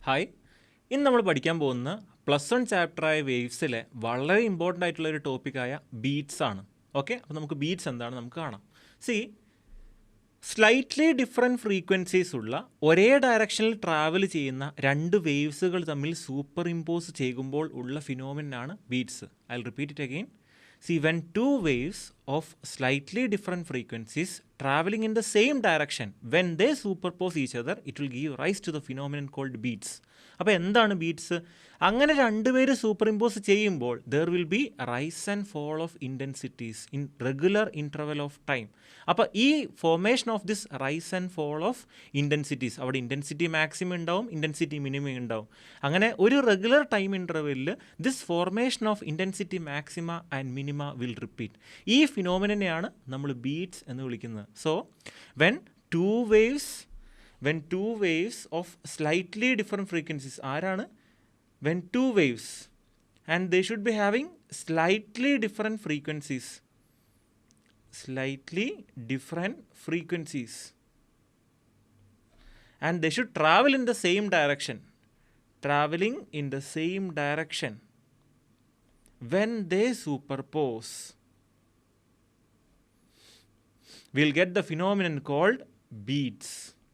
Hi, ഇന്ന് നമ്മൾ പഠിക്കാൻ പോകുന്ന +1 ചാപ്റ്ററായ വേവ്സിലെ വളരെ ഇമ്പോർട്ടൻ്റ് ആയിട്ടുള്ള ഒരു ടോപ്പിക്കായ ബീറ്റ്സ് ആണ്. ഓക്കെ, അപ്പോൾ നമുക്ക് ബീറ്റ്സ് എന്താണ് നമുക്ക് കാണാം. സ്ലൈറ്റ്ലി ഡിഫറെൻറ്റ് ഫ്രീക്വൻസീസ് ഉള്ള ഒരേ ഡയറക്ഷനിൽ ട്രാവൽ ചെയ്യുന്ന രണ്ട് വേവ്സുകൾ തമ്മിൽ സൂപ്പർ ഇമ്പോസ് ചെയ്യുമ്പോൾ ഉള്ള ഫിനോമിനാണ് beats. I will repeat it again. When two waves of slightly different frequencies traveling in the same direction, when they superpose each other, it will give rise to the phenomenon called beats. അപ്പോൾ എന്താണ് beats? അങ്ങനെ രണ്ടുപേര് superimpose ചെയ്യുമ്പോൾ there will be rise and fall of intensities in regular interval of time. അപ്പോൾ ഈ formation of this rise and fall of intensities, അവിടെ intensity maximum ഉണ്ടാവും, intensity minimum ഉണ്ടാവും. അങ്ങനെ ഒരു റെഗുലർ ടൈം ഇൻ്റർവെല്ലിൽ this formation of intensity maxima and minima will repeat. ഈ ഫിനോമിനെയാണ് നമ്മൾ ബീറ്റ്സ് എന്ന് വിളിക്കുന്നത്. So when two waves of slightly different frequencies ആരാണ്? When two waves and they should be having slightly different frequencies and they should travel in the same direction, when they superpose, we'll get the phenomenon called beats.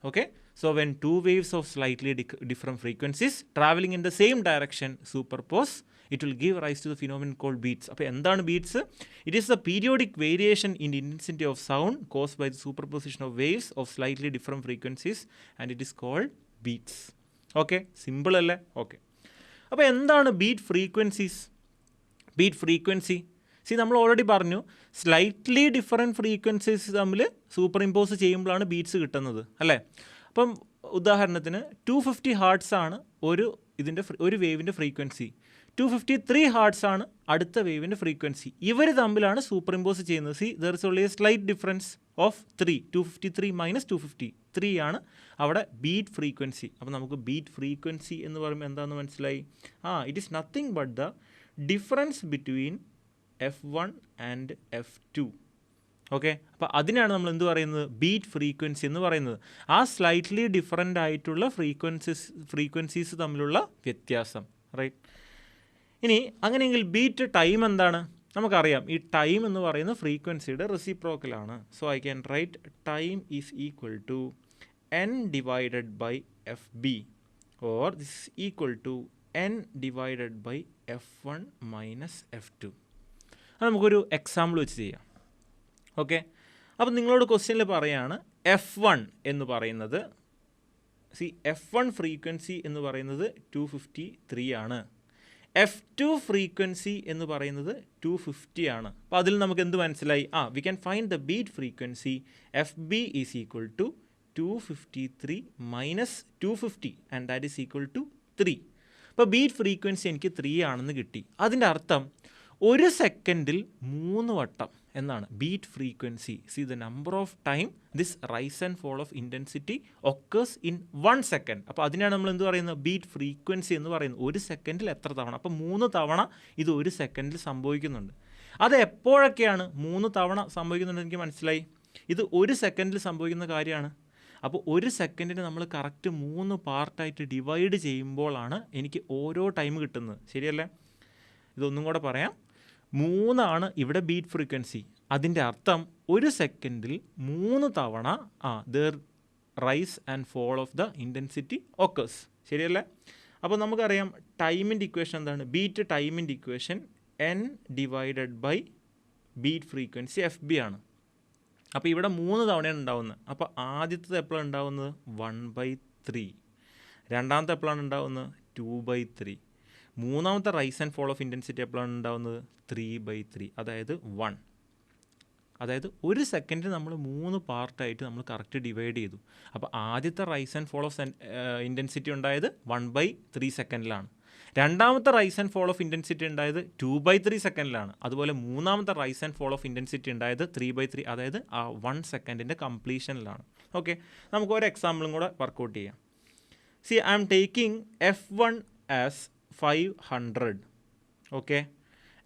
Okay, so when two waves of slightly different frequencies traveling in the same direction superpose, it will give rise to the phenomenon called beats. അപ്പോൾ എന്താണ് beats? It is the periodic variation in the intensity of sound caused by the superposition of waves of slightly different frequencies and it is called beats. Okay, simple അല്ലേ? Okay, അപ്പോൾ എന്താണ് beat frequency? നമ്മൾ already പറഞ്ഞു, slightly different frequencies തമ്മിൽ super impose ചെയ്യുമ്പോഴാണ് beats കിട്ടുന്നത്, അല്ലേ? അപ്പം ഉദാഹരണത്തിന് 250 ഹാർട്സ് ആണ് ഒരു വേവിൻ്റെ ഫ്രീക്വൻസി, 253 ഹാർട്സ് ആണ് അടുത്ത വേവിൻ്റെ ഫ്രീക്വൻസി. ഇവർ തമ്മിലാണ് സൂപ്പർ ഇമ്പോസ് ചെയ്യുന്നത്. There is only a slight difference of 253 minus 253 ആണ് അവിടെ ബീറ്റ് ഫ്രീക്വൻസി. അപ്പോൾ നമുക്ക് ബീറ്റ് ഫ്രീക്വൻസി എന്ന് പറയുമ്പോൾ എന്താണെന്ന് മനസ്സിലായി? It is nothing but the difference between F1 and F2. Okay, അപ്പോൾ അതിനാണ് നമ്മൾ എന്ത് പറയുന്നത്? ബീറ്റ് ഫ്രീക്വൻസി എന്ന് പറയുന്നത്. ആ സ്ലൈറ്റ്ലി ഡിഫറൻ്റ് ആയിട്ടുള്ള ഫ്രീക്വൻസീസ് തമ്മിലുള്ള വ്യത്യാസം, റൈറ്റ്? ഇനി അങ്ങനെയെങ്കിൽ ബീറ്റ് ടൈം എന്താണ്? നമുക്കറിയാം, ഈ ടൈം എന്ന് പറയുന്നത് ഫ്രീക്വൻസിയുടെ റെസിപ്രോക്കലാണ്. So I can write time is equal to n divided by FB or this is equal to n divided by F1 minus F2. അത് നമുക്കൊരു എക്സാമ്പിൾ വെച്ച് ചെയ്യാം. ഓക്കെ, അപ്പം നിങ്ങളോട് ക്വസ്റ്റ്യനിൽ പറയാണ് F1 എന്ന് പറയുന്നത്, F1 ഫ്രീക്വൻസി എന്ന് പറയുന്നത് 253 ആണ്, F2 ഫ്രീക്വൻസി എന്ന് പറയുന്നത് 250 ആണ്. അപ്പോൾ അതിൽ നമുക്ക് എന്ത് മനസ്സിലായി? We can find the beat frequency FB is equal to 253 minus 250 and that is equal to 3. അപ്പോൾ ബീറ്റ് ഫ്രീക്വൻസി എനിക്ക് 3 ആണെന്ന് കിട്ടി. അതിൻ്റെ അർത്ഥം ഒരു സെക്കൻഡിൽ 3 വട്ടം എന്നാണ് beat frequency. The number of time this rise and fall of intensity occurs in 1 second. അപ്പോൾ അതിനാണ് നമ്മൾ എന്ത് പറയുന്നത്? ബീറ്റ് ഫ്രീക്വൻസി എന്ന് പറയുന്നത്. ഒരു സെക്കൻഡിൽ എത്ര തവണ? അപ്പോൾ 3 തവണ ഇത് ഒരു സെക്കൻഡിൽ സംഭവിക്കുന്നുണ്ട്. അത് എപ്പോഴൊക്കെയാണ് 3 തവണ സംഭവിക്കുന്നുണ്ട്? എനിക്ക് മനസ്സിലായി, ഇത് ഒരു സെക്കൻഡിൽ സംഭവിക്കുന്ന കാര്യമാണ്. അപ്പോൾ ഒരു സെക്കൻഡിന് നമ്മൾ കറക്റ്റ് 3 പാർട്ടായിട്ട് ഡിവൈഡ് ചെയ്യുമ്പോഴാണ് എനിക്ക് ഓരോ ടൈം കിട്ടുന്നത്, ശരിയല്ലേ? ഇതൊന്നും കൂടെ പറയാം. 3 ഇവിടെ ബീറ്റ് ഫ്രീക്വൻസി. അതിൻ്റെ അർത്ഥം ഒരു സെക്കൻഡിൽ 3 തവണ there rise and fall of the intensity occurs, ശരിയല്ലേ? അപ്പോൾ നമുക്കറിയാം ടൈമിൻ്റെ ഇക്വേഷൻ എന്താണ്? ബീറ്റ് ടൈമിൻ്റെ equation n divided by beat frequency FB ആണ്. അപ്പോൾ ഇവിടെ 3 തവണയാണ് ഉണ്ടാവുന്നത്. അപ്പോൾ ആദ്യത്തത് എപ്പോഴാണ് ഉണ്ടാവുന്നത്? 1/3. രണ്ടാമത്തെ എപ്പോഴാണ് ഉണ്ടാവുന്നത്? 2/3. മൂന്നാമത്തെ rise and fall of intensity എപ്പോഴാണ് ഉണ്ടാവുന്നത്? 3/3, അതായത് 1. അതായത് ഒരു സെക്കൻഡിൽ നമ്മൾ 3 പാർട്ടായിട്ട് നമ്മൾ കറക്റ്റ് ഡിവൈഡ് ചെയ്തു. അപ്പോൾ ആദ്യത്തെ rise and fall of intensity ഉണ്ടായത് 1/3 സെക്കൻഡിലാണ്. രണ്ടാമത്തെ rise and fall of intensity ഉണ്ടായത് 2/3 സെക്കൻഡിലാണ്. അതുപോലെ മൂന്നാമത്തെ rise and fall of intensity ഉണ്ടായത് 3/3, അതായത് 1 സെക്കൻഡിൻ്റെ കംപ്ലീഷനിലാണ്. ഓക്കെ, നമുക്ക് ഒരു എക്സാമ്പിളും കൂടെ വർക്കൗട്ട് ചെയ്യാം. I am taking F1 as 500, okay,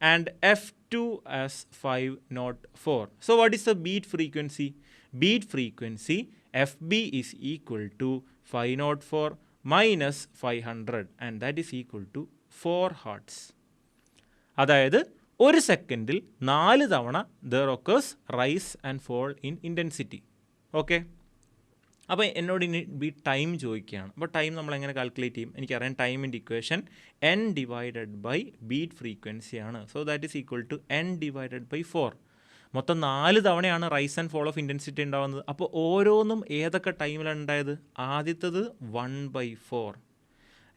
and F2 as 504. So what is the beat frequency? Beat frequency FB is equal to 504 minus 500 and that is equal to 4 hertz. അതായത് ഒരു സെക്കൻഡിൽ 4 തവണ there occurs rise and fall in intensity. Okay, അപ്പോൾ എന്നോട് ഇനി time ചോദിക്കുകയാണ്. അപ്പോൾ time നമ്മൾ എങ്ങനെ കാൽക്കുലേറ്റ് ചെയ്യും? എനിക്കറിയാം ടൈമിൻ്റെ equation n divided by beat ഫ്രീക്വൻസിയാണ്. So that is equal to n divided by 4. മൊത്തം 4 തവണയാണ് rise and fall of intensity ഉണ്ടാകുന്നത്. അപ്പോൾ ഓരോന്നും ഏതൊക്കെ ടൈമിലാണ് ഉണ്ടായത്? ആദ്യത്തത് 1/4,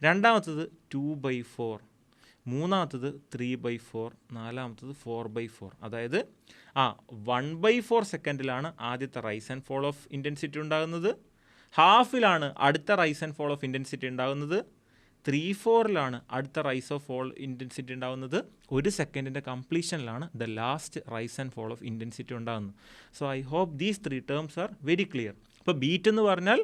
രണ്ടാമത്തത് 2/4, മൂന്നാമത്തത് 3/4, നാലാമത്തത് 4/4. അതായത് 1/4 സെക്കൻഡിലാണ് ആദ്യത്തെ rise and fall of intensity ഉണ്ടാകുന്നത്, ഹാഫിലാണ് അടുത്ത rise and fall of intensity ഉണ്ടാകുന്നത്, 3/4 അടുത്ത റൈസ് ഓഫ് ഫോൾ ഇൻറ്റൻസിറ്റി ഉണ്ടാകുന്നത്, 1 സെക്കൻഡിൻ്റെ കംപ്ലീഷനിലാണ് the last rise and fall of intensity ഉണ്ടാകുന്നത്. So I hope these 3 terms are very clear. ഇപ്പോൾ ബീറ്റ് എന്ന് പറഞ്ഞാൽ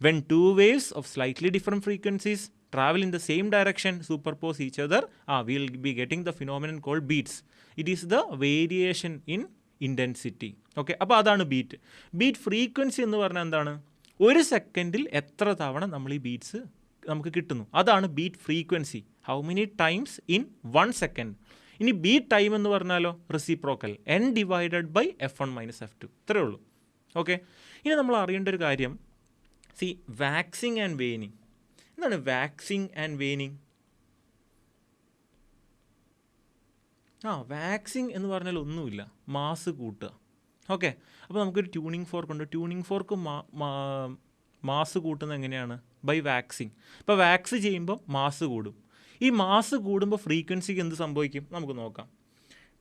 when 2 waves of slightly different frequencies travel in the same direction, superpose each other, we will be getting the phenomenon called beats. It is the variation in intensity. Okay, അപ്പോൾ അതാണ് beat. Beat frequency എന്ന് പറഞ്ഞാൽ എന്താണ്? ഒരു സെക്കൻഡിൽ എത്ര തവണ നമ്മൾ ഈ ബീറ്റ്സ് നമുക്ക് കിട്ടുന്നു, അതാണ് beat frequency. How many times in 1 second. ഇനി ബീറ്റ് ടൈം എന്ന് പറഞ്ഞാലോ reciprocal, n divided by f1 minus f2. ഇത്രയേ ഉള്ളൂ. ഓക്കെ, ഇനി നമ്മൾ അറിയേണ്ട ഒരു കാര്യം, വാക്സിങ് ആൻഡ് വെയിനിങ്. എന്താണ് വാക്സിങ് ആൻഡ് വെയിനിങ്? വാക്സിങ് എന്ന് പറഞ്ഞാൽ ഒന്നുമില്ല, മാസ് കൂട്ടുക. ഓക്കെ, അപ്പോൾ നമുക്കൊരു ട്യൂണിങ് ഫോർക്ക് ഉണ്ട്. ട്യൂണിങ് ഫോർക്ക് മാസ് കൂട്ടുന്നത് എങ്ങനെയാണ്? By waxing. ഇപ്പോൾ വാക്സ് ചെയ്യുമ്പോൾ മാസ് കൂടും. ഈ മാസ് കൂടുമ്പോൾ ഫ്രീക്വൻസിക്ക് എന്ത് സംഭവിക്കും നമുക്ക് നോക്കാം.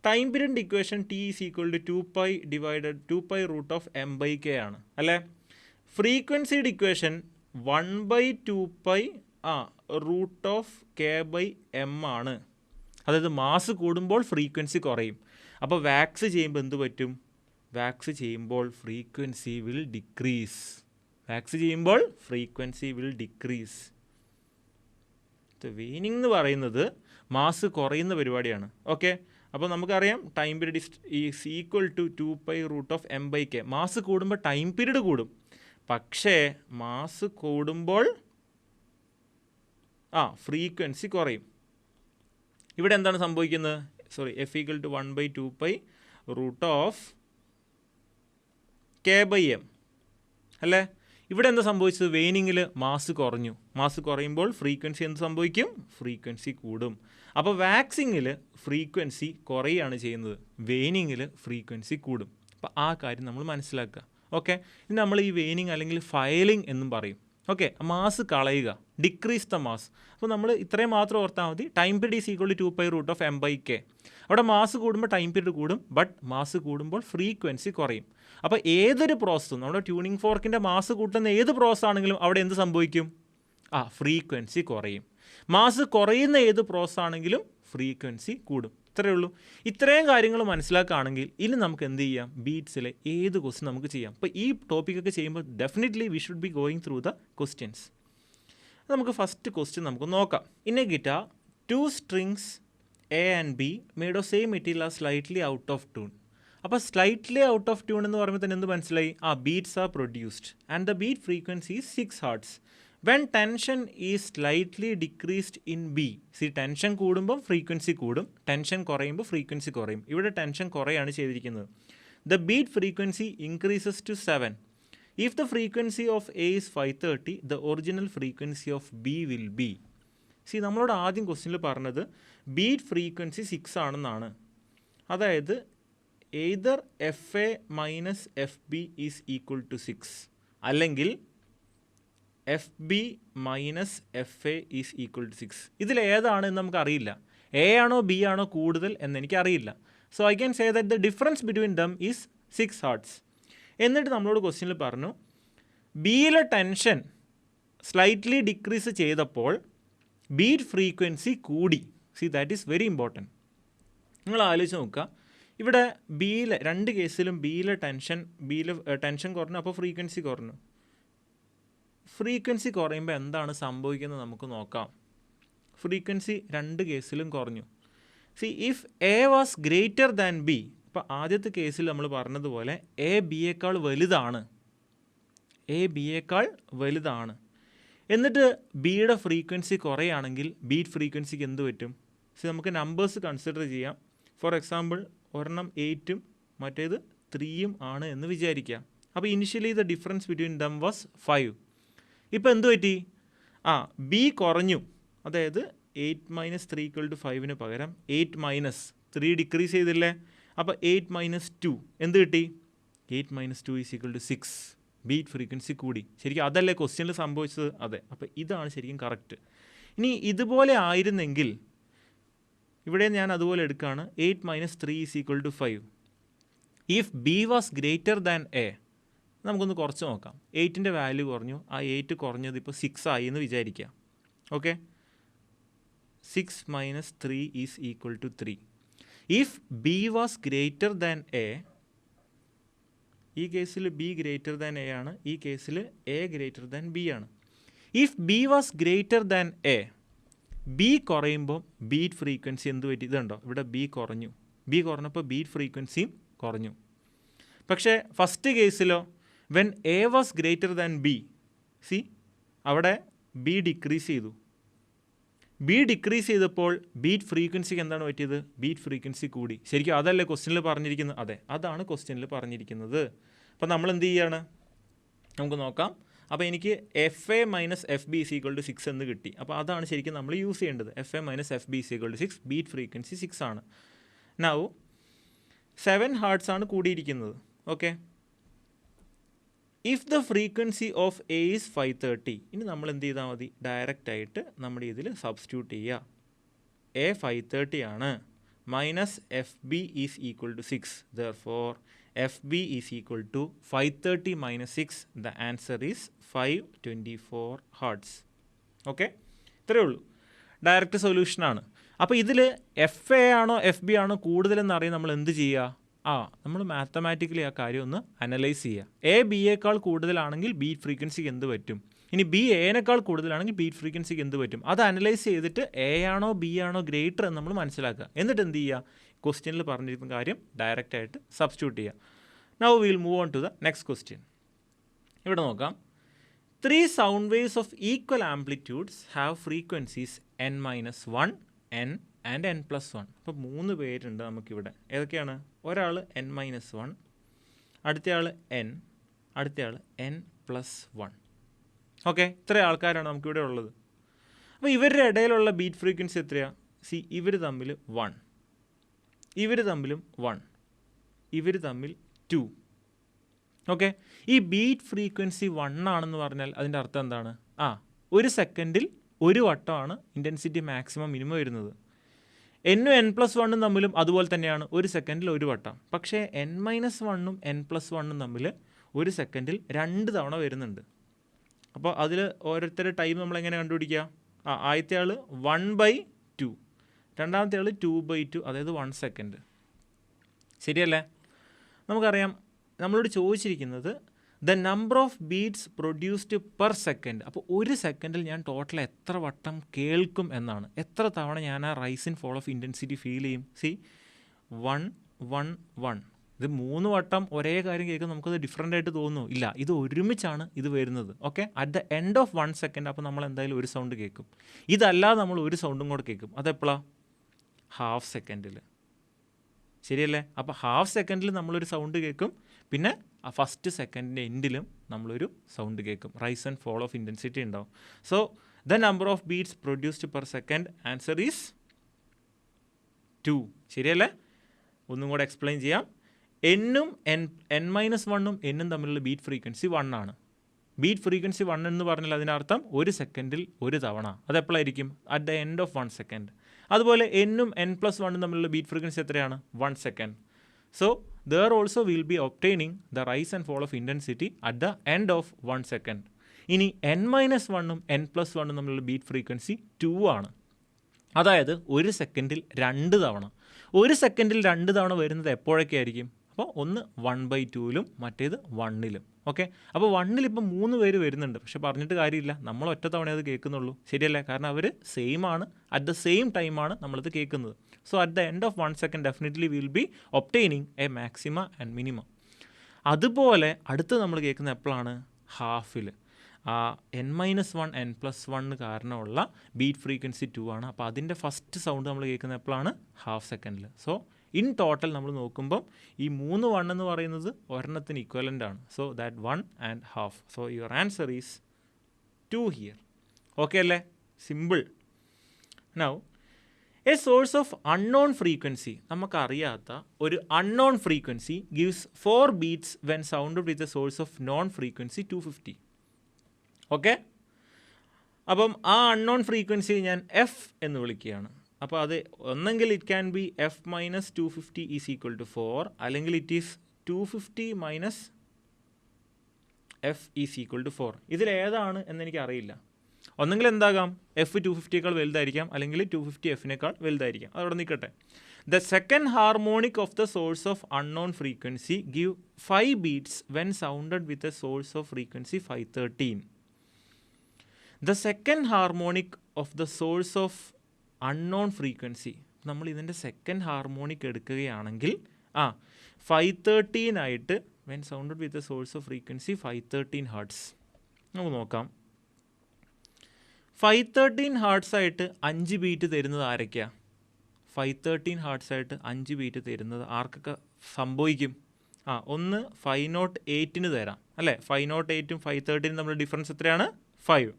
Time period equation T is equal to 2π divided 2π root of m/k ആണ് അല്ലേ. ഫ്രീക്വൻസിയുടെ ഇക്വേഷൻ 1/2π റൂട്ട് ഓഫ് k/m ആണ്. അതായത് മാസ് കൂടുമ്പോൾ ഫ്രീക്വൻസി കുറയും. അപ്പോൾ വാക്സ് ചെയ്യുമ്പോൾ എന്ത് പറ്റും? വാക്സ് ചെയ്യുമ്പോൾ ഫ്രീക്വൻസി വിൽ ഡിക്രീസ്. വാക്സ് ചെയ്യുമ്പോൾ ഫ്രീക്വൻസി വിൽ ഡിക്രീസ്. വെയിനിങ് എന്ന് പറയുന്നത് മാസ് കുറയുന്ന പരിപാടിയാണ്. ഓക്കെ, അപ്പോൾ നമുക്കറിയാം time period is equal to 2π root of m/k. Mass കൂടുമ്പോൾ ടൈം പീരീഡ് കൂടും, പക്ഷേ മാസ് കൂടുമ്പോൾ ഫ്രീക്വൻസി കുറയും. ഇവിടെ എന്താണ് സംഭവിക്കുന്നത്? f equal to 1/2π root of k/m അല്ലേ. ഇവിടെ എന്താ സംഭവിച്ചത്? വെയിനിങ്ങിൽ മാസ് കുറഞ്ഞു. മാസ് കുറയുമ്പോൾ ഫ്രീക്വൻസി എന്ത് സംഭവിക്കും? ഫ്രീക്വൻസി കൂടും. അപ്പോൾ വാക്സിങ്ങിൽ ഫ്രീക്വൻസി കുറയുകയാണ് ചെയ്യുന്നത്, വെയിനിങ്ങിൽ ഫ്രീക്വൻസി കൂടും. അപ്പോൾ ആ കാര്യം നമ്മൾ മനസ്സിലാക്കുക. ഓക്കെ, ഇനി നമ്മൾ ഈ വെയിനിങ് അല്ലെങ്കിൽ ഫയലിംഗ് എന്നും പറയും. ഓക്കെ, മാസ് കളയുക, ഡിക്രീസ് ദ മാസ്. അപ്പോൾ നമ്മൾ ഇത്രയും മാത്രം ഓർത്താൽ മതി. Time period is equal to 2π root of m/k. അവിടെ മാസ് കൂടുമ്പോൾ ടൈം പീരീഡ് കൂടും, ബട്ട് മാസ് കൂടുമ്പോൾ ഫ്രീക്വൻസി കുറയും. അപ്പോൾ ഏതൊരു പ്രോസസ്സും, നമ്മുടെ ട്യൂണിങ് ഫോർക്കിൻ്റെ മാസ് കൂട്ടുന്ന ഏത് പ്രോസസ് ആണെങ്കിലും അവിടെ എന്ത് സംഭവിക്കും? ഫ്രീക്വൻസി കുറയും. മാസ് കുറയുന്ന ഏത് പ്രോസസ് ആണെങ്കിലും ഫ്രീക്വൻസി കൂടും. ഇത്രയേ ഉള്ളൂ. ഇത്രയും കാര്യങ്ങൾ മനസ്സിലാക്കുകയാണെങ്കിൽ ഇനി നമുക്ക് എന്ത് ചെയ്യാം? ബീറ്റ്സിലെ ഏത് ക്വസ്റ്റ്യൻ നമുക്ക് ചെയ്യാം. അപ്പോൾ ഈ ടോപ്പിക്കൊക്കെ ചെയ്യുമ്പോൾ definitely we should be going through the questions. നമുക്ക് ഫസ്റ്റ് ക്വസ്റ്റ്യൻ നമുക്ക് നോക്കാം. In a guitar 2 strings A and B made of same material are slightly out of tune. അപ്പോൾ സ്ലൈറ്റ്ലി ഔട്ട് ഓഫ് ട്യൂൺ എന്ന് പറയുമ്പോൾ തന്നെ എന്ത് മനസ്സിലായി? Beats are produced and the beat frequency is 6 hertz. When tension is slightly decreased in B. Tension കൂടുമ്പോൾ frequency കൂടും, tension കുറയുമ്പോൾ frequency കുറയും. ഇവിടെ ടെൻഷൻ കുറയാണ് ചെയ്തിരിക്കുന്നത്. The beat frequency increases to 7. If the frequency of A is 530, the original frequency of B will be. നമ്മളോട് ആദ്യം ക്വസ്റ്റ്യനിൽ പറഞ്ഞത് ബീറ്റ് ഫ്രീക്വൻസി 6 ആണെന്നാണ്. അതായത് either FA minus FB is equal to 6 അല്ലെങ്കിൽ FB minus FA is equal to 6. ഇതിലേതാണെന്ന് നമുക്കറിയില്ല. A ആണോ ബി ആണോ കൂടുതൽ എന്നെനിക്കറിയില്ല. So I can say that the difference between them is 6 hertz. എന്നിട്ട് നമ്മളോട് ക്വസ്റ്റ്യനിൽ പറഞ്ഞു ബിയിലെ ടെൻഷൻ സ്ലൈറ്റ്ലി ഡിക്രീസ് ചെയ്തപ്പോൾ ബീറ്റ് ഫ്രീക്വൻസി കൂടി. That is very important. നിങ്ങൾ ആലോചിച്ച് നോക്കുക, ഇവിടെ ബിയിലെ 2 കേസിലും ബിയിലെ ടെൻഷൻ കുറഞ്ഞു, അപ്പോൾ ഫ്രീക്വൻസി കുറഞ്ഞു. ഫ്രീക്വൻസി കുറയുമ്പോൾ എന്താണ് സംഭവിക്കുന്നത് നമുക്ക് നോക്കാം. ഫ്രീക്വൻസി 2 കേസിലും കുറഞ്ഞു. If A was greater than B, ഇപ്പോൾ ആദ്യത്തെ കേസിൽ നമ്മൾ പറഞ്ഞതുപോലെ എ ബിയേക്കാൾ വലുതാണ്. എന്നിട്ട് ബിയുടെ ഫ്രീക്വൻസി കുറയുകയാണെങ്കിൽ ബീറ്റ് ഫ്രീക്വൻസിക്ക് എന്ത് പറ്റും? സോ നമുക്ക് നമ്പേഴ്സ് കൺസിഡർ ചെയ്യാം. ഫോർ എക്സാമ്പിൾ ഒരെണ്ണം 8ഉം മറ്റേത് 3യും ആണ് എന്ന് വിചാരിക്കാം. അപ്പോൾ initially the difference between dum was 5. ഇപ്പോൾ എന്ത് പറ്റി? ബി കുറഞ്ഞു. അതായത് 8 - 3 = 5ന് പകരം 8 - 3 ഡിക്രീസ് ചെയ്തില്ലേ? അപ്പോൾ 8 - 2 എന്ത് കിട്ടി? 8 - 2 = 6. ബീറ്റ് ഫ്രീക്വൻസി കൂടി. ശരിക്കും അതല്ലേ ക്വസ്റ്റ്യനിൽ സംഭവിച്ചത്? അതെ. അപ്പോൾ ഇതാണ് ശരിക്കും കറക്റ്റ്. ഇനി ഇതുപോലെ ആയിരുന്നെങ്കിൽ ഇവിടെ ഞാൻ അതുപോലെ എടുക്കുകയാണ്. 8 - 3 = 5. If B was greater than A, നമുക്കൊന്ന് കുറച്ച് നോക്കാം. 8ൻ്റെ വാല്യൂ കുറഞ്ഞു. ആ 8 കുറഞ്ഞത് ഇപ്പോൾ 6 ആയി എന്ന് വിചാരിക്കുക. Okay, 6 - 3 = 3. If B was greater than A, ഈ കേസിൽ ബി ഗ്രേറ്റർ ദാൻ എ ആണ്, ഈ കേസിൽ എ ഗ്രേറ്റർ ദാൻ ബി ആണ്. If B was greater than A, B കുറയുമ്പോൾ ബീറ്റ് ഫ്രീക്വൻസി എന്ത് പറ്റി? ഇതുണ്ടോ, ഇവിടെ ബി കുറഞ്ഞു. ബി കുറഞ്ഞപ്പോൾ ബീറ്റ് ഫ്രീക്വൻസിയും കുറഞ്ഞു. പക്ഷേ ഫസ്റ്റ് കേസിലോ, when A was greater than B, see അവിടെ ബി ഡിക്രീസ് ചെയ്തു. ബി ഡിക്രീസ് ചെയ്തപ്പോൾ ബീറ്റ് ഫ്രീക്വൻസിക്ക് എന്താണ് പറ്റിയത്? ബീറ്റ് ഫ്രീക്വൻസി കൂടി. ശരിക്കും അതല്ലേ ക്വസ്റ്റ്യനിൽ പറഞ്ഞിരിക്കുന്നത്? അതെ, അതാണ് ക്വസ്റ്റ്യനിൽ പറഞ്ഞിരിക്കുന്നത്. അപ്പോൾ നമ്മൾ എന്ത് ചെയ്യാണ്? നമുക്ക് നോക്കാം. അപ്പോൾ എനിക്ക് FA - FB = 6 എന്ന് കിട്ടി. അപ്പോൾ അതാണ് ശരിക്കും നമ്മൾ യൂസ് ചെയ്യേണ്ടത്. FA - FB = 6. ബീറ്റ് ഫ്രീക്വൻസി 6 ആണ്. നൗ 7 ഹേർട്സ് ആണ് കൂടിയിരിക്കുന്നത്. Okay, if the frequency of A is 530, ഇനി നമ്മൾ എന്ത് ചെയ്താൽ മതി? ഡയറക്റ്റ് ആയിട്ട് നമ്മുടെ ഇതിൽ സബ്സ്റ്റിറ്റ്യൂട്ട് ചെയ്യുക. എ 530 ആണ്, -FB = 6. Therefore FB = 530 - 6. The answer is 524 hertz. Okay, ഇത്രയേ ഉള്ളൂ. ഡയറക്റ്റ് സൊല്യൂഷനാണ്. അപ്പോൾ ഇതിൽ FA ആണോ FB ആണോ കൂടുതലെന്ന് അറിയാൻ നമ്മൾ എന്ത് ചെയ്യുക? നമ്മൾ മാത്തമാറ്റിക്കലി ആ കാര്യം ഒന്ന് അനലൈസ് ചെയ്യുക. എ ബിയേക്കാൾ കൂടുതലാണെങ്കിൽ ബീറ്റ് ഫ്രീക്വൻസിക്ക് എന്ത് പറ്റും? ഇനി ബി എനേക്കാൾ കൂടുതലാണെങ്കിൽ ബീറ്റ് ഫ്രീക്വൻസിക്ക് എന്ത് പറ്റും? അത് അനലൈസ് ചെയ്തിട്ട് എ ആണോ ബി ആണോ ഗ്രേറ്റർ എന്ന് നമ്മൾ മനസ്സിലാക്കുക. എന്നിട്ട് എന്ത് ചെയ്യുക? ക്വസ്റ്റ്യനിൽ പറഞ്ഞിരിക്കുന്ന കാര്യം ഡയറക്റ്റ് ആയിട്ട് സബ്സ്റ്റിറ്റ്യൂട്ട് ചെയ്യുക. Now we will move on to the next question. ഇവിടെ നോക്കാം. 3 sound waves of equal amplitudes have frequencies n-1, n ആൻഡ് n+1. അപ്പോൾ 3 പേരുണ്ട് നമുക്കിവിടെ. ഏതൊക്കെയാണ്? ഒരാൾ n-1, അടുത്തയാൾ n, അടുത്തയാൾ n+1. ഓക്കെ, ഇത്ര ആൾക്കാരാണ് നമുക്കിവിടെ ഉള്ളത്. അപ്പോൾ ഇവരുടെ ഇടയിലുള്ള ബീറ്റ് ഫ്രീക്വൻസി എത്രയാണ്? സി, ഇവർ തമ്മിൽ 1, ഇവർ തമ്മിലും 1, ഇവർ തമ്മിൽ 2. ഓക്കെ, ഈ ബീറ്റ് ഫ്രീക്വൻസി 1 ആണെന്ന് പറഞ്ഞാൽ അതിൻ്റെ അർത്ഥം എന്താണ്? ഒരു സെക്കൻഡിൽ ഒരു വട്ടമാണ് ഇൻറ്റൻസിറ്റി മാക്സിമം മിനിമം വരുന്നത്. n-ഉം n+1 തമ്മിലും അതുപോലെ തന്നെയാണ്, ഒരു സെക്കൻഡിൽ ഒരു വട്ടം. പക്ഷേ n-1ഉം n+1ഉം തമ്മിൽ ഒരു സെക്കൻഡിൽ 2 തവണ വരുന്നുണ്ട്. അപ്പോൾ അതിൽ ഓരോരുത്തരുടെ ടൈം നമ്മളെങ്ങനെ കണ്ടുപിടിക്കുക? ആദ്യത്തെ ആൾ 1/2, രണ്ടാമത്തെ ആൾ 2/2, അതായത് 1 സെക്കൻഡ്. ശരിയല്ലേ? നമുക്കറിയാം, നമ്മളോട് ചോദിച്ചിരിക്കുന്നത് the number of beats produced per second. അപ്പോൾ ഒരു സെക്കൻഡിൽ ഞാൻ ടോട്ടൽ എത്ര വട്ടം കേൾക്കും എന്നാണ്. എത്ര തവണ ഞാൻ ആ rise and fall of intensity feel ചെയ്യും? സി, 1 1 1. ഇത് 3 വട്ടം ഒരേ കാര്യം കേൾക്കും, നമുക്കത് ഡിഫറൻ്റ് ആയിട്ട് തോന്നുന്നു? ഇല്ല, ഇത് ഒരുമിച്ചാണ് ഇത് വരുന്നത്. Okay, at the end of 1 second അപ്പോൾ നമ്മൾ എന്തായാലും ഒരു സൗണ്ട് കേൾക്കും. ഇതല്ലാതെ നമ്മൾ ഒരു സൗണ്ടും കൂടെ കേൾക്കും. അതെപ്പോഴാണ്? ഹാഫ് സെക്കൻഡിൽ. ശരിയല്ലേ? അപ്പോൾ ഹാഫ് സെക്കൻഡിൽ നമ്മളൊരു സൗണ്ട് കേൾക്കും, പിന്നെ ആ ഫസ്റ്റ് സെക്കൻഡിൻ്റെ എൻഡിലും നമ്മളൊരു സൗണ്ട് കേൾക്കും. Rise and fall of intensity ഉണ്ടാവും. So the number of beats produced per second answer is 2. ശരിയല്ലേ? ഒന്നും കൂടെ എക്സ്പ്ലെയിൻ ചെയ്യാം. n-ഉം n-1ഉം n-ഉം തമ്മിലുള്ള ബീറ്റ് ഫ്രീക്വൻസി 1 ആണ്. ബീറ്റ് ഫ്രീക്വൻസി 1 എന്ന് പറഞ്ഞാൽ അതിനർത്ഥം ഒരു സെക്കൻഡിൽ ഒരു തവണ. അതെപ്പോഴായിരിക്കും? At the end of 1 second. അതുപോലെ n-ഉം n+1ഉം തമ്മിലുള്ള ബീറ്റ് ഫ്രീക്വൻസി എത്രയാണ്? 1 second. So there also will be obtaining the rise and fall of intensity at the end of 1 second. ഇനി n-1ഉം n+1ഉം തമ്മിലുള്ള ബീറ്റ് ഫ്രീക്വൻസി 2 ആണ്. അതായത് ഒരു സെക്കൻഡിൽ 2 തവണ. ഒരു സെക്കൻഡിൽ 2 തവണ വരുന്നത് എപ്പോഴൊക്കെ ആയിരിക്കും? അപ്പോൾ ഒന്ന് 1/2ലും മറ്റേത് 1ലും. ഓക്കെ, അപ്പോൾ 1ൽ ഇപ്പം 3 പേര് വരുന്നുണ്ട്. പക്ഷെ പറഞ്ഞിട്ട് കാര്യമില്ല, നമ്മൾ ഒറ്റ തവണ അത് കേൾക്കുന്നുള്ളൂ. ശരിയല്ലേ? കാരണം അവർ സെയിം ആണ്, അറ്റ് ദ സെയിം ടൈമാണ് നമ്മളത് കേൾക്കുന്നത്. So at the end of 1 second definitely will be obtaining A maxima and minimum. അതുപോലെ അടുത്ത് നമ്മൾ കേൾക്കുന്നത് എപ്പോഴാണ്? ഹാഫിൽ. ആ n-1 n+1 കാരണമുള്ള ബീറ്റ് ഫ്രീക്വൻസി 2 ആണ്. അപ്പോൾ അതിൻ്റെ ഫസ്റ്റ് സൗണ്ട് നമ്മൾ കേൾക്കുന്ന എപ്പോഴാണ്? ഹാഫ് സെക്കൻഡിൽ. സോ ഇൻ ടോട്ടൽ നമ്മൾ നോക്കുമ്പം ഈ 3 1 എന്ന് പറയുന്നത് ഒരെണ്ണത്തിന് ഇക്വലൻ്റ് ആണ്. So that 1 and half. So your answer is 2 here. Okay അല്ലേ? Simple. Now a source of unknown frequency, നമുക്കറിയാത്ത ഒരു unknown frequency gives 4 beats when sound with a source of known frequency 250. Okay, അപ്പം ആ unknown frequency ഞാൻ F എന്ന് വിളിക്കുകയാണ്. അപ്പോൾ അത് ഒന്നെങ്കിൽ it can be F minus 250 is equal to 4, അല്ലെങ്കിൽ it is 250 minus F is equal to 4. ഇതിലേതാണ് എന്നെനിക്കറിയില്ല. ഒന്നെങ്കിൽ എന്താകാം, എഫ് 250യേക്കാൾ വലുതായിരിക്കാം, അല്ലെങ്കിൽ 250 എഫിനേക്കാൾ വലുതായിരിക്കാം. അതവിടെ നിൽക്കട്ടെ. The second harmonic of the source of unknown frequency give 5 beats when sounded with a source of frequency 513. The second harmonic of the source of unknown frequency, നമ്മൾ ഇതിൻ്റെ second harmonic എടുക്കുകയാണെങ്കിൽ 513 ആയിട്ട് when sounded with a source of frequency 513 hertz. നമുക്ക് നോക്കാം. 513 hertz ആയിട്ട് 5 beat തരുന്നത് ആരൊക്കെയാണ്? 513 hertz ആയിട്ട് 5 ബീറ്റ് തരുന്നത് ആർക്കൊക്കെ സംഭവിക്കും? ഒന്ന് 508 തരാം അല്ലേ? 508ഉം 513 തമ്മിൽ ഡിഫറൻസ് എത്രയാണ്? 5.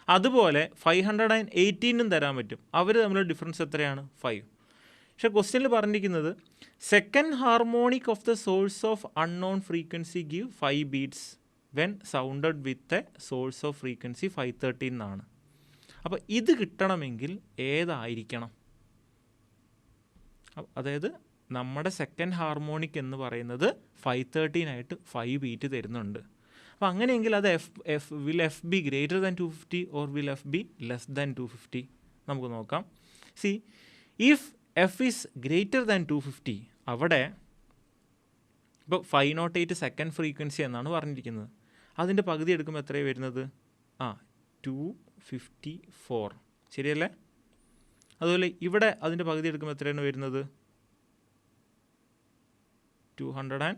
അതുപോലെ 518 തരാൻ പറ്റും. അവർ തമ്മിൽ ഡിഫറൻസ് എത്രയാണ്? 5. പക്ഷേ ക്വസ്റ്റ്യനിൽ പറഞ്ഞിരിക്കുന്നത് second harmonic of the source of unknown frequency give 5 beats when sounded with a source of frequency 513 എന്നാണ്. അപ്പോൾ ഇത് കിട്ടണമെങ്കിൽ ഏതായിരിക്കണം? അതായത് നമ്മുടെ സെക്കൻഡ് ഹാർമോണിക് എന്ന് പറയുന്നത് 513 ആയിട്ട് 5 ബീറ്റ് തരുന്നുണ്ട്. അപ്പോൾ അങ്ങനെയെങ്കിൽ അത് will F be greater than 250 or will F be less than 250? നമുക്ക് നോക്കാം. C, if F is greater than 250, അവിടെ ഇപ്പോൾ 508 സെക്കൻഡ് ഫ്രീക്വൻസി എന്നാണ് പറഞ്ഞിരിക്കുന്നത്. അതിൻ്റെ പകുതി എടുക്കുമ്പോൾ എത്രയാണ് വരുന്നത്? 254, ശരിയല്ലേ? അതുപോലെ ഇവിടെ അതിൻ്റെ പകുതി എടുക്കുമ്പോൾ എത്രയാണ് വരുന്നത്? 259.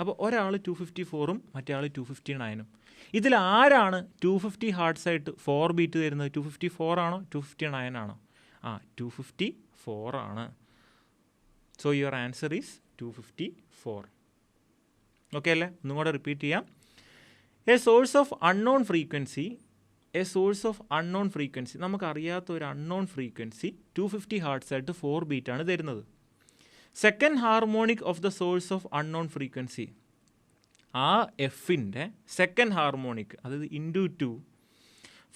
അപ്പോൾ ഒരാൾ 254ഉം മറ്റേ ആൾ 259ഉം. ഇതിൽ ആരാണ് 250 ഹെർട്സ് ആയിട്ട് 4 ബീറ്റ് തരുന്നത്? 254 ആണോ 259 ആണോ? 254 ആണ്. So your answer is 254. Okay അല്ലേ? ഒന്നും കൂടെ റിപ്പീറ്റ് ചെയ്യാം. A source of unknown frequency, നമുക്കറിയാത്ത ഒരു അൺനോൺ ഫ്രീക്വൻസി 250 ഹെർട്സ് ആയിട്ട് 4 ബീറ്റാണ് തരുന്നത്. Second harmonic of the source of unknown frequency, ആ എഫിൻ്റെ സെക്കൻഡ് ഹാർമോണിക്, അതായത് ഇൻറ്റു 2,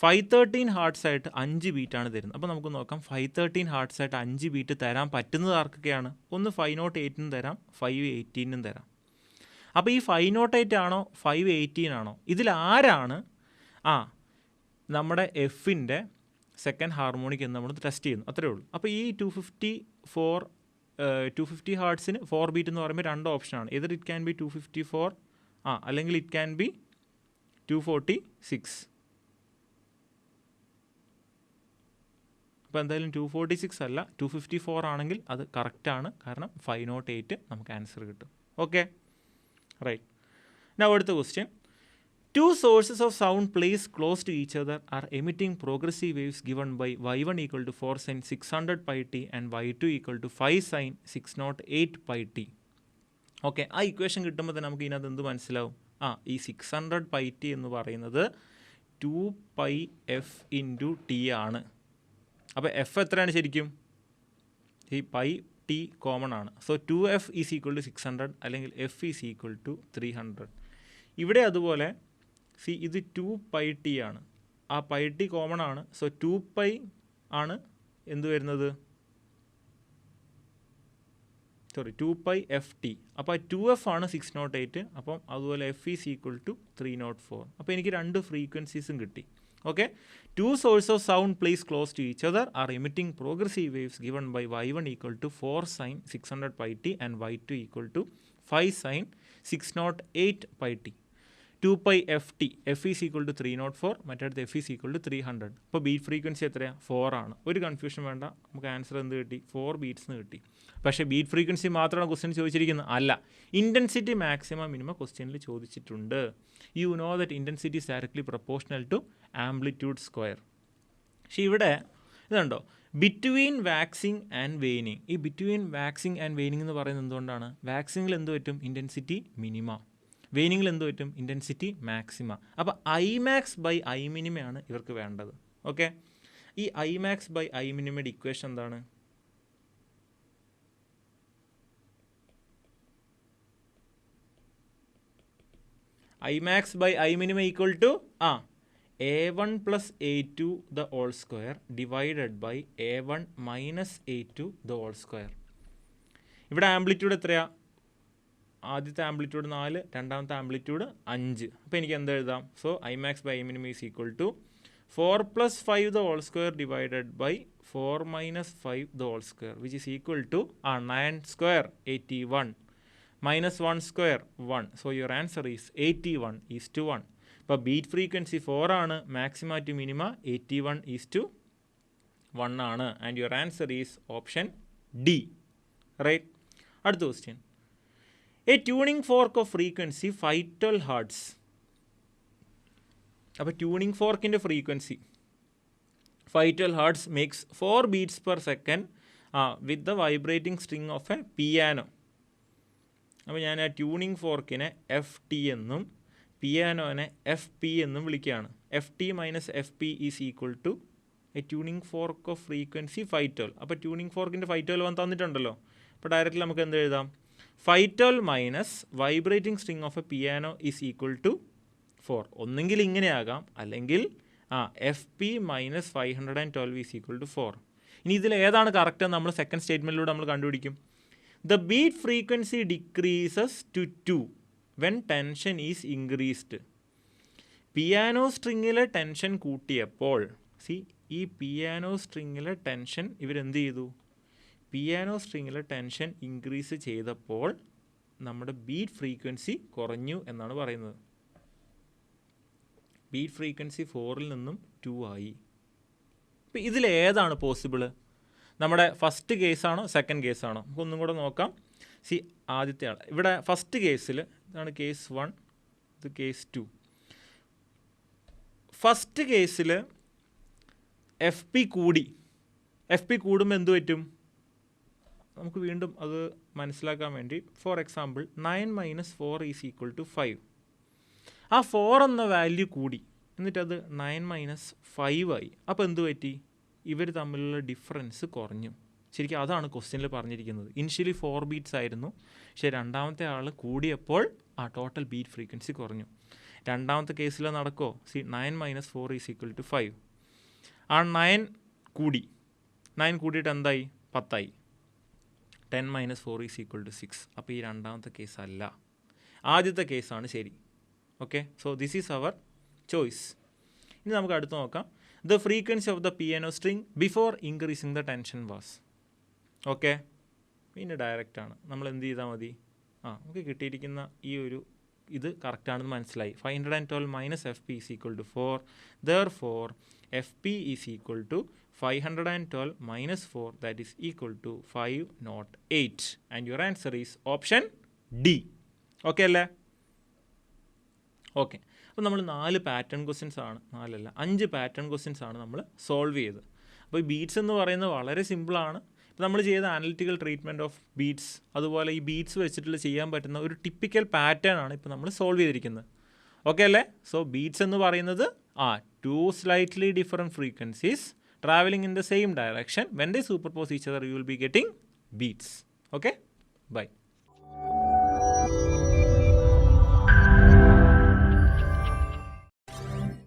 513 ഹെർട്സ് ആയിട്ട് 5 ബീറ്റാണ് തരുന്നത്. അപ്പോൾ നമുക്ക് നോക്കാം. 513 ഹെർട്സ് ആയിട്ട് 5 ബീറ്റ് തരാൻ പറ്റുന്നത് ആർക്കൊക്കെയാണ്? ഒന്ന് 508 തരാം, 518 തരാം. അപ്പോൾ ഈ 508 ആണോ 518 ആണോ? ഇതിലാരാണ് നമ്മുടെ എഫിൻ്റെ സെക്കൻഡ് ഹാർമോണിക് എന്ന് നമ്മൾ ടെസ്റ്റ് ചെയ്യുന്നു. അത്രയേ ഉള്ളൂ. അപ്പോൾ ഈ 250 ഹെർട്സിന് 4 ബീറ്റ് എന്ന് പറയുമ്പോൾ 2 ഓപ്ഷനാണ്. എതർ ഇറ്റ് ക്യാൻ ബി 254 അല്ലെങ്കിൽ ഇറ്റ് ക്യാൻ ബി 246. അപ്പോൾ എന്തായാലും 246 അല്ല, 254 ആണെങ്കിൽ അത് കറക്റ്റാണ്. കാരണം 508 നമുക്ക് ആൻസർ കിട്ടും. Okay, right. നൗ അടുത്ത question. 2 sources of sound placed close to each other are emitting progressive waves given by y1 equal to 4 sin 600 pi t and y2 equal to 5 sin 608 pi t. Okay, ആ equation കിട്ടുമ്പോൾ തന്നെ നമുക്ക് ഇതിനകത്ത് എന്ത് മനസ്സിലാവും? ഈ 600 pi t എന്ന് പറയുന്നത് 2πf ഇൻറ്റു ടി ആണ്. അപ്പോൾ എഫ് എത്രയാണ് ശരിക്കും? ഈ പൈ ടി കോമൺ ആണ്. So 2f is equal to 600 അല്ലെങ്കിൽ എഫ് ഈസ് ഈക്വൽ ടു 300. ഇവിടെ അതുപോലെ ഇത് 2πt ആണ്. ആ പൈ ടി കോമൺ ആണ്. സോ 2π ആണ് എന്ത് വരുന്നത്? 2πft. അപ്പോൾ 2f ആണ് 608. അപ്പം അതുപോലെ എഫ് ഈസ് ഈക്വൽ ടു 304. അപ്പോൾ എനിക്ക് 2 ഫ്രീക്വൻസീസും കിട്ടി. Okay, 2 sources of sound placed close to each other are emitting progressive waves given by y1 equal to 4 sin 600 pi t and y2 equal to 5 sin 608 pi t. 2πft, f is equal to 304, മറ്റടുത്ത് f is equal to 300. അപ്പോൾ beat frequency എത്രയാണ്? 4 ആണ്. ഒരു confusion വേണ്ട, നമുക്ക് answer എന്ത് കിട്ടി? 4 beats എന്ന് കിട്ടി. പക്ഷേ ബീറ്റ് ഫ്രീക്വൻസി മാത്രമാണ് ക്വസ്റ്റ്യൻ ചോദിച്ചിരിക്കുന്നത്? അല്ല, ഇൻറ്റൻസിറ്റി മാക്സിമം മിനിമം ക്വസ്റ്റ്യനിൽ ചോദിച്ചിട്ടുണ്ട്. You know that intensity is directly proportional to amplitude square. പക്ഷേ ഇവിടെ ഇതുണ്ടോ, ബിറ്റ്വീൻ വാക്സിങ് ആൻഡ് വെയ്നിങ്. ഈ ബിറ്റ്വീൻ വാക്സിങ് ആൻഡ് വെയ്നിങ് എന്ന് പറയുന്നത് എന്തുകൊണ്ടാണ്? വാക്സിങ്ങിൽ എന്ത് പറ്റും? Intensity minima. വെയ്നിങ്ങിൽ എന്ത് പറ്റും? Intensity maxima. അപ്പോൾ ഐ മാക്സ് ബൈ ഐ മിനിമയാണ് ഇവർക്ക് വേണ്ടത്. ഓക്കെ, ഈ ഐ മാക്സ് ബൈ ഐ മിനിമയുടെ ഇക്വേഷൻ എന്താണ്? I max by I minima equal to A1 plus A2 the whole square divided by A1 minus A2 the whole square. ഇവിടെ amplitude എത്രയാ? ആദ്യത്തെ amplitude 4, രണ്ടാമത്തെ ആംപ്ലിറ്റ്യൂഡ് 5. അപ്പോൾ എനിക്ക് എന്ത് എഴുതാം? So I max by I minimum is equal to 4 plus 5 the whole square divided by 4 minus 5 the whole square, which is equal to 9 square 81 minus 1 square 1. So your answer is 81 is to 1. അപ്പോൾ beat frequency 4 ആണ്, maxima to minima 81 is to 1 ആണ്. And your answer is option D. Right. അടുത്ത question. A tuning fork of frequency 512 hertz. അപ്പോൾ tuning ഫോർക്കിൻ്റെ frequency 512 hertz makes 4 beats per second with the vibrating string of a piano. അപ്പോൾ ഞാൻ ആ tuning ഫോർക്കിനെ FT എന്നും പിയാനോനെ FP എന്നും വിളിക്കുകയാണ്. FT minus FP is equal to a tuning fork of frequency 512. അപ്പോൾ tuning ഫോർക്കിൻ്റെ 512 തന്നിട്ടുണ്ടല്ലോ. അപ്പോൾ ഡയറക്റ്റ്ലി നമുക്ക് എന്ത് എഴുതാം? 512 minus vibrating string of a piano is equal to 4. ഒന്നെങ്കിൽ ഇങ്ങനെയാകാം, അല്ലെങ്കിൽ FP minus 512 is equal to 4. ഇനി ഇതിൽ ഏതാണ് കറക്റ്റ് നമ്മൾ സെക്കൻഡ് സ്റ്റേറ്റ്മെൻറ്റിലൂടെ നമ്മൾ കണ്ടുപിടിക്കും. The beat frequency decreases to 2 when tension is increased. Piano സ്ട്രിങ്ങിലെ ടെൻഷൻ കൂട്ടിയപ്പോൾ, ഈ പിയാനോ സ്ട്രിങ്ങിലെ ടെൻഷൻ ഇവരെന്ത് ചെയ്തു? പിയാനോ സ്ട്രിങ്ങിലെ ടെൻഷൻ ഇൻക്രീസ് ചെയ്തപ്പോൾ നമ്മുടെ ബീറ്റ് ഫ്രീക്വൻസി കുറഞ്ഞു എന്നാണ് പറയുന്നത്. ബീറ്റ് ഫ്രീക്വൻസി 4ൽ നിന്നും 2 ആയി. ഇപ്പം ഇതിലേതാണ് പോസിബിൾ? നമ്മുടെ ഫസ്റ്റ് കേസാണോ സെക്കൻഡ് കേസാണോ? നമുക്കൊന്നും കൂടെ നോക്കാം. ആദ്യത്തെ ആൾ ഇവിടെ ഫസ്റ്റ് കേസിൽ, ഇതാണ് കേസ് 1, ഇത് കേസ് 2. ഫസ്റ്റ് കേസിൽ FP കൂടി. FP കൂടുമ്പോൾ എന്ത് പറ്റും? നമുക്ക് വീണ്ടും അത് മനസ്സിലാക്കാൻ വേണ്ടി, for example 9 minus 4 is equal to 5. ആ 4 എന്ന വാല്യൂ കൂടി, എന്നിട്ടത് 9 മൈനസ് 5 ആയി. അപ്പോൾ എന്ത് പറ്റി? ഇവർ തമ്മിലുള്ള ഡിഫറൻസ് കുറഞ്ഞു. ശരിക്കും അതാണ് ക്വസ്റ്റ്യനിൽ പറഞ്ഞിരിക്കുന്നത്. ഇനിഷ്യലി 4 ബീറ്റ്സ് ആയിരുന്നു, പക്ഷേ രണ്ടാമത്തെ ആൾ കൂടിയപ്പോൾ ടോട്ടൽ ബീറ്റ് ഫ്രീക്വൻസി കുറഞ്ഞു. രണ്ടാമത്തെ കേസിൽ നടക്കുമോ? 9 മൈനസ് 4 ഈസ് ഈക്വൽ ടു 5. ആ 9 കൂടി, 9 കൂടിയിട്ട് എന്തായി? 10 ആയി. 10 മൈനസ് 4 ഈസ് ഈക്വൽ ടു 6. അപ്പോൾ ഈ രണ്ടാമത്തെ കേസ് അല്ല, ആദ്യത്തെ കേസാണ് ശരി. Okay, so this is our choice. ഇനി നമുക്ക് അടുത്ത് നോക്കാം. The frequency of the piano string before increasing the tension was. Okay, പിന്നെ ഡയറക്റ്റാണ്. നമ്മൾ എന്ത് ചെയ്താൽ മതി? നമുക്ക് കിട്ടിയിരിക്കുന്ന ഈ ഒരു ഇത് കറക്റ്റാണെന്ന് മനസ്സിലായി. 512 minus FP is equal to 4. Therefore FP is equal to 512 minus 4, that is equal to 508. And your answer is option D. Okay അല്ലേ? ഓക്കെ, അപ്പോൾ നമ്മൾ 4 പാറ്റേൺ ക്വസ്റ്റ്യൻസ് ആണ്, 5 പാറ്റേൺ ക്വസ്റ്റ്യൻസ് ആണ് നമ്മൾ സോൾവ് ചെയ്തത്. അപ്പോൾ ഈ ബീറ്റ്സ് എന്ന് പറയുന്നത് വളരെ സിമ്പിളാണ്. ഇപ്പോൾ നമ്മൾ ചെയ്ത അനലിറ്റിക്കൽ ട്രീറ്റ്മെൻറ്റ് ഓഫ് ബീറ്റ്സ്, അതുപോലെ ഈ ബീറ്റ്സ് വെച്ചിട്ടുള്ള ചെയ്യാൻ പറ്റുന്ന ഒരു ടിപ്പിക്കൽ പാറ്റേൺ ആണ് ഇപ്പോൾ നമ്മൾ സോൾവ് ചെയ്തിരിക്കുന്നത്. ഓക്കെ അല്ലേ? സോ ബീറ്റ്സ് എന്ന് പറയുന്നത് 2 slightly different frequencies traveling in the same direction. When they superpose each other, you will be getting beats. Okay? Bye.